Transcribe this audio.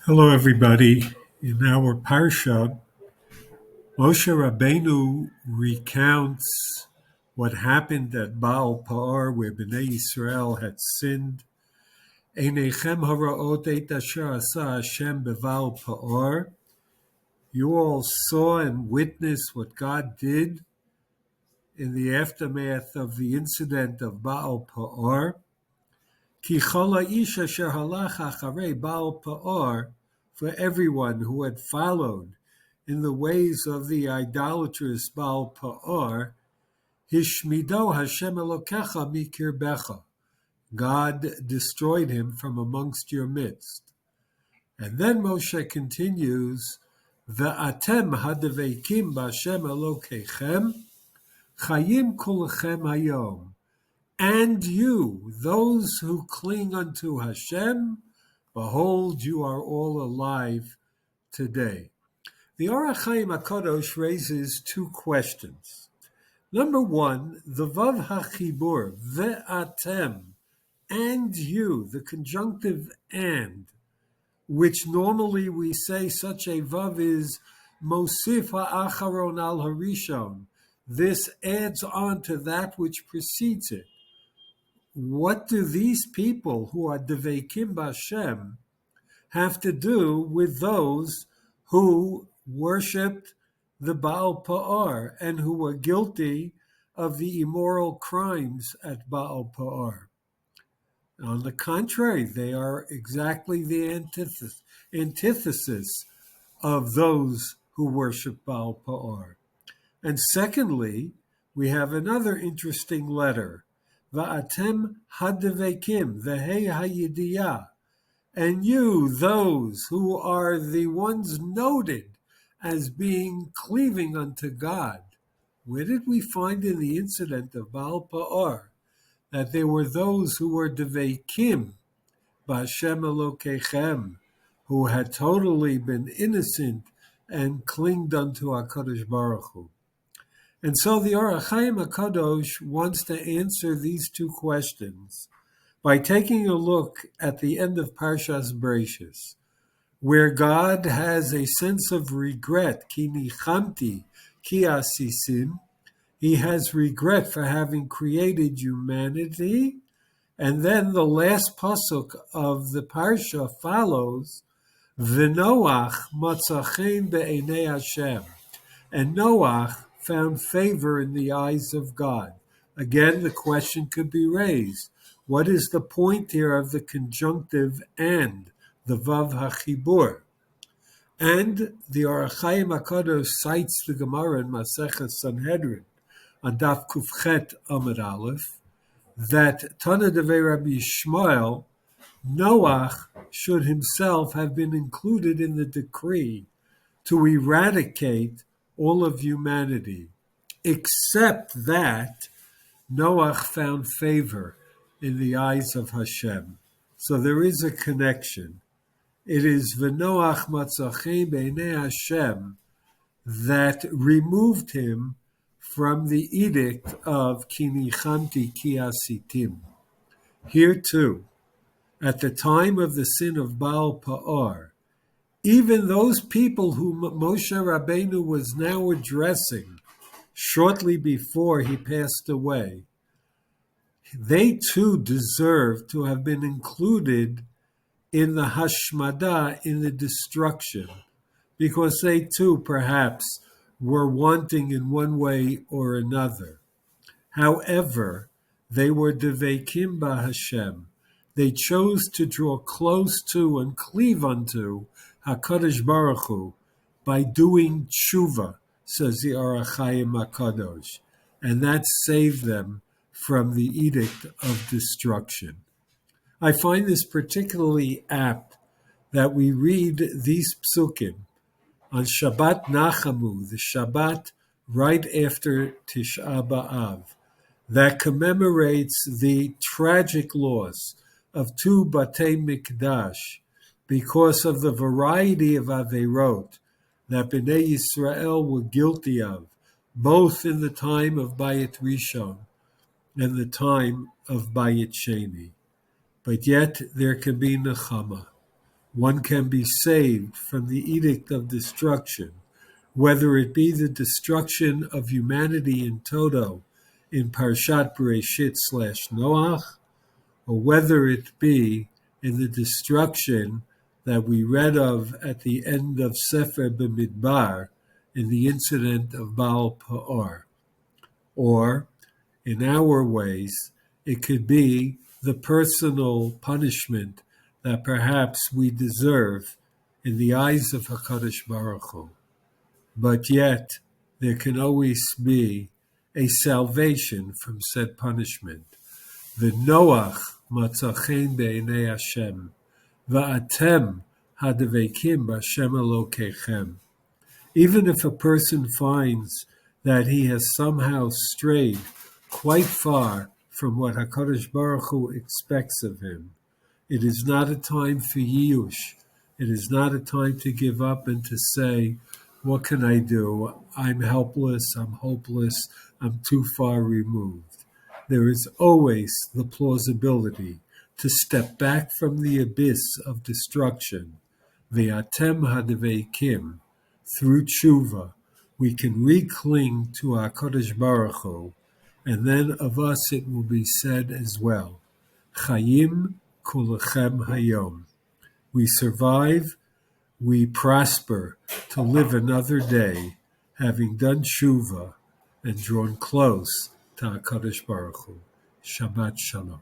Hello, everybody. In our parsha, Moshe Rabbeinu recounts what happened at Baal Pa'ar, where Bnei Yisrael had sinned. Einechem haraot et asher asa Hashem beVaal Pa'ar. You all saw and witnessed what God did in the aftermath of the incident of Baal Pa'ar. Ki chol ha'ish asher halach acharei Baal Pa'ar, for everyone who had followed in the ways of the idolatrous Baal Pa'ar, Hishmido Hashem Elokecha mikirbecha. God destroyed him from amongst your midst. And then Moshe continues, Ve'atem hadaveikim b'Hashem Elokechem, chayim kulchem hayom. And you, those who cling unto Hashem, behold, you are all alive today. The Or HaChaim HaKadosh raises two questions. Number one, the Vav HaChibur, ve'atem, and you, the conjunctive and, which normally we say such a Vav is Mosif ha'acharon al harishon. This adds on to that which precedes it. What do these people who are Deveikim B'Hashem have to do with those who worshipped the Baal Pa'ar and who were guilty of the immoral crimes at Baal Pa'ar? On the contrary, they are exactly the antithesis of those who worship Baal Pa'ar. And secondly, we have another interesting letter. Va'atem hadevekim, v'hei hayidiyah. And you, those who are the ones noted as being cleaving unto God. Where did we find in the incident of Baal Pa'ar that there were those who were deveikim, b'Hashem Elokechem, who had totally been innocent and clinged unto HaKadosh Baruch Hu? And so the Or HaChaim HaKadosh wants to answer these two questions by taking a look at the end of Parshas Bereishis, where God has a sense of regret, ki nichamti ki asisim. He has regret for having created humanity. And then the last pasuk of the Parsha follows, V'Noach matzachen be'enei Hashem. And Noach found favor in the eyes of God. Again, the question could be raised. What is the point here of the conjunctive and, the Vav HaChibur? And the Or HaChaim HaKadosh cites the Gemara in Masechet Sanhedrin, on Daf Kufchet Amud Aleph, that Tana Devei Rabbi Yishmael, Noach should himself have been included in the decree to eradicate all of humanity, except that Noach found favor in the eyes of Hashem. So there is a connection. It is V'Noach matzachem b'nei Hashem that removed him from the edict of Ki nichamti ki asitim. Here too, at the time of the sin of Baal Pa'ar, even those people whom Moshe Rabbeinu was now addressing shortly before he passed away, they too deserve to have been included in the hashmada, in the destruction, because they too perhaps were wanting in one way or another. However, they were deveikim b'Hashem. They chose to draw close to and cleave unto HaKadosh Baruch Hu by doing tshuva, says the Or HaChaim HaKadosh, and that saved them from the edict of destruction. I find this particularly apt that we read these psukim on Shabbat Nachamu, the Shabbat right after Tisha B'Av, that commemorates the tragic loss of two Batei Mikdash because of the variety of Averot that Bnei Yisrael were guilty of, both in the time of Bayit Rishon and the time of Bayit Sheni. But yet there can be Nechama. one can be saved from the edict of destruction, whether it be the destruction of humanity in toto in Parshat Bereshit/Noach, or whether it be in the destruction that we read of at the end of Sefer B'Midbar in the incident of Baal Peor. Or, in our ways, it could be the personal punishment that perhaps we deserve in the eyes of HaKadosh Baruch Hu. But yet, there can always be a salvation from said punishment. V'Noach matzachen be'enei Hashem, va'atem hadvekim b'Hashem Elokechem. Even if a person finds that he has somehow strayed quite far from what HaKadosh Baruch Hu expects of him, it is not a time for yiyush. It is not a time to give up and to say, what can I do? I'm helpless, I'm hopeless, I'm too far removed. There is always the plausibility to step back from the abyss of destruction. Ve'atem hadveikim, through tshuva, we can re-cling to our Kodesh Baruch Hu, and then of us it will be said as well, Chayim kulechem hayom. We survive, we prosper to live another day, having done tshuva and drawn close to HaKadosh Baruch Hu. Shabbat Shalom.